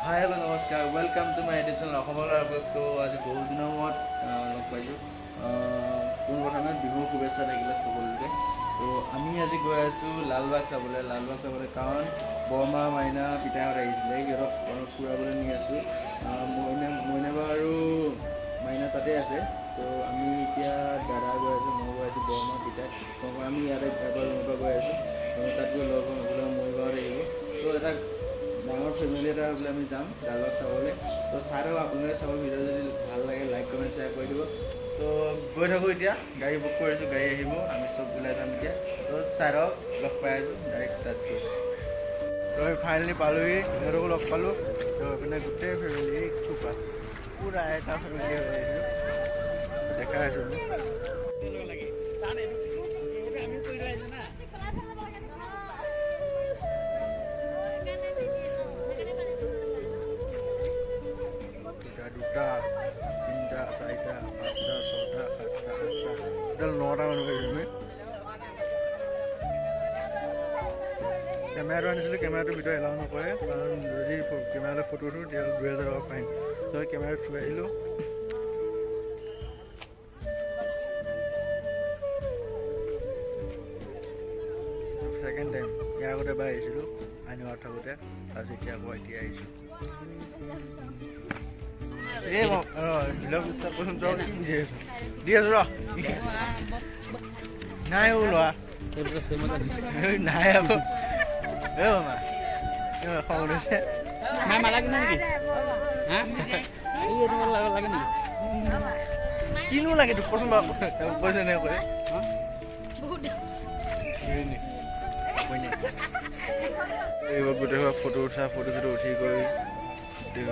Hi hello' নমস্কাৰ welcome to my addition অসমৰ বস্তু আজি বহুত দিনৰ মূৰত লগ পাইছোঁ পোনপ্ৰথমে বিহুৰ শুভেচ্ছা থাকিলে সকলোকে তো আমি আজি গৈ আছোঁ লালবাগ চাবলৈ কাৰণ বৰমা মাইনা পিতাহঁত আহিছিলে সিহঁতক ফুৰাবলৈ নি আছোঁ মইনা আৰু মাইনা তাতে আছে তো আমি এতিয়া দাদা গৈ আছোঁ মই গৈ আছোঁ বৰমা পিতাই আমি ইয়াতে এবাৰ ৰুমৰ পৰা গৈ আছোঁ তাত গৈ লগ মই গাঁৱত আহিব তো এটা ডাঙৰ ফেমিলি এটা বোলে আমি যাম লালবাগ চাবলৈ তো চাই থাকক আপোনালোকে চাব ভিডিঅ' যদি ভাল লাগে লাইক কমেণ্ট শ্বেয়াৰ কৰি দিব তো গৈ থাকোঁ এতিয়া গাড়ী বুক কৰিছোঁ গাড়ী আহিব আমি চব ওলাই যাম এতিয়া তো চাই থাকক লগ পাই আছোঁ ডাইৰেক্ট তাত গৈ তো ফাইনেলি পালোঁহি সিহঁতকো লগ পালোঁ তো এইপিনে গোটেই ফেমিলি থোপা পূৰা এটা ফেমিলি হৈ আহিছোঁ দেখাই আছোঁ দুটা তিনিটা চাৰিটা পাঁচটা ছটা সাতটা আঠটা টোটেল 9টা মানুহ পাইছোঁ আমি কেমেৰাটো আনিছিলোঁ কেমেৰাটোৰ ভিতৰত এলাউ নকৰে কাৰণ যদি কেমেৰালৈ ফটো উঠোঁ তেতিয়াহ'লে 2000 টকা ফাইন তই কেমেৰাটো থৈ আহিলোঁ ছেকেণ্ড টাইম ইয়াৰ আগতে এবাৰ আহিছিলোঁ আনিবাৰ থাকোঁতে তাৰপিছত এতিয়া আকৌ এতিয়া আহিছোঁ দি আছো ৰ নাই ওলোৱা নাই আকৌ খং উঠিছে কিনো লাগে তোক কচোন বাৰু কৈছে নে কৈ এইবাৰ গোটেই ফটো উঠা ফটো চটো উঠি কৰি গোটেই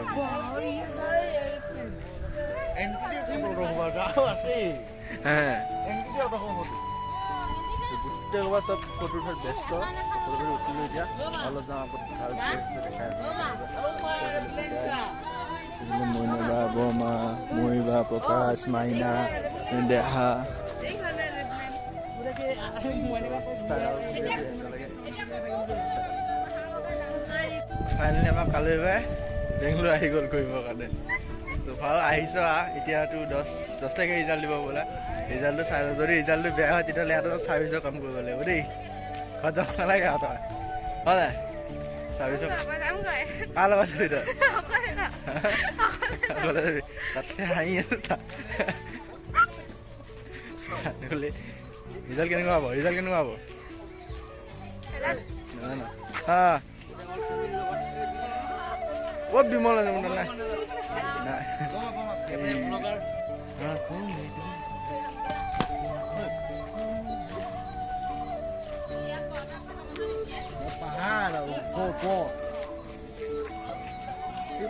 চব ফটো উঠাত ব্যস্ত ফটো উঠিলো এতিয়া অলপ যাওঁ আকৌ মইনা বা বৰমা মই বা প্ৰকাশ মাইনা দেহা ফাইনেলি আমাৰ কালৈ বাই বেংগলোৰ আহি গ'ল কৰিবৰ কাৰণে তো ভাল আহিছ এতিয়াতো 10 তাৰিখে ৰিজাল্ট দিব বোলা ৰিজাল্টটো চাই লওঁ যদি ৰিজাল্টটো বেয়া হয় তেতিয়াহ'লে ইয়াত ছাৰ্ভিচৰ কাম কৰিব লাগিব দেই ঘৰত যাব নালাগে আৰু তই হয় নাই ছাৰ্ভিচৰ কাৰ লগত যাবি তই তাতে হাঁহি আছে ৰিজাল্ট কেনেকুৱা হ'ব নাজানো হা ক'ত বিমল আছে মোৰ নাই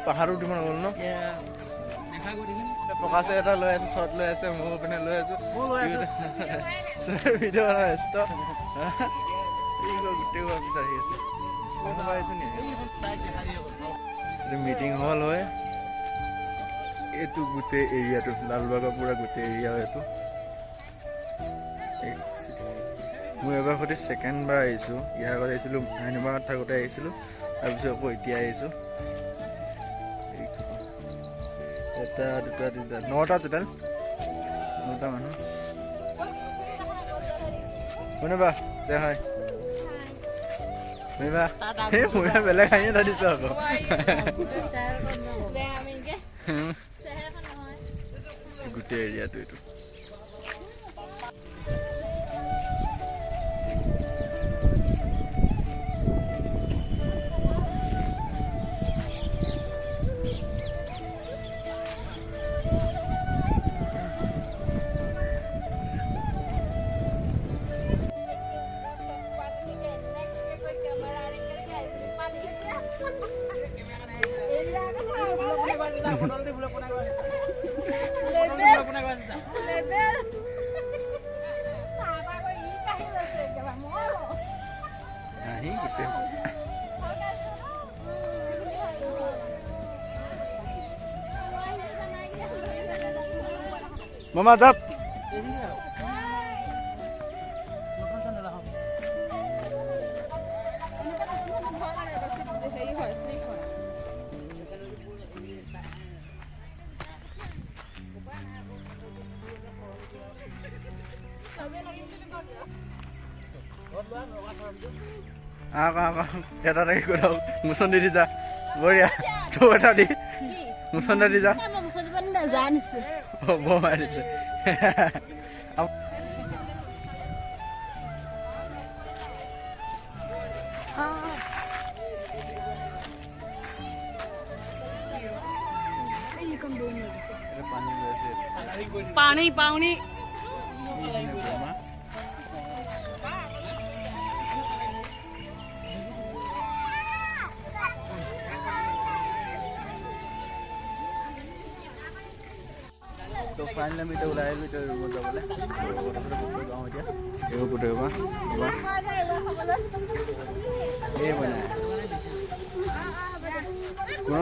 পাহাৰো দিব নগ'ল ন প্ৰকাশে এটা লৈ আছে শ্বৰ্ট লৈ আছে মোৰ পিনে লৈ আছো ভিডিঅ' বনাই ব্যস্ত গোটেই বিচাৰি আছে মিটিং হল হয় এইটো গোটেই এৰিয়াটো লালবাগৰ পুৰা গোটেই এৰিয়া হয় এইটো মই এবাৰ সৈতে ছেকেণ্ডবাৰ আহিছোঁ ইয়াৰ আগত আহিছিলোঁ হানিমাৰত থাকোঁতে আহিছিলোঁ তাৰপিছত আকৌ এতিয়া আহিছোঁ এটা দুটা তিনিটা 9টা টোটেল 9টা মানুহ শুনিবা যে হয় মই বেলেগ আহি এটা দিছোঁ আকৌ গোটেই এৰিয়াটো এইটো Mama Zap. এটা তাকে কৈ থাকক মোচন দি যা বঢ়িয়া তোৰ এটা দি মোচন দি যা বৰ মাৰিছে पानी पानी तो फाइनली আমি এটা ওলাই আহিলো ৰুমত যাবলৈ যাওঁ এতিয়া এইবোৰ গোটেই এই বনাই কোন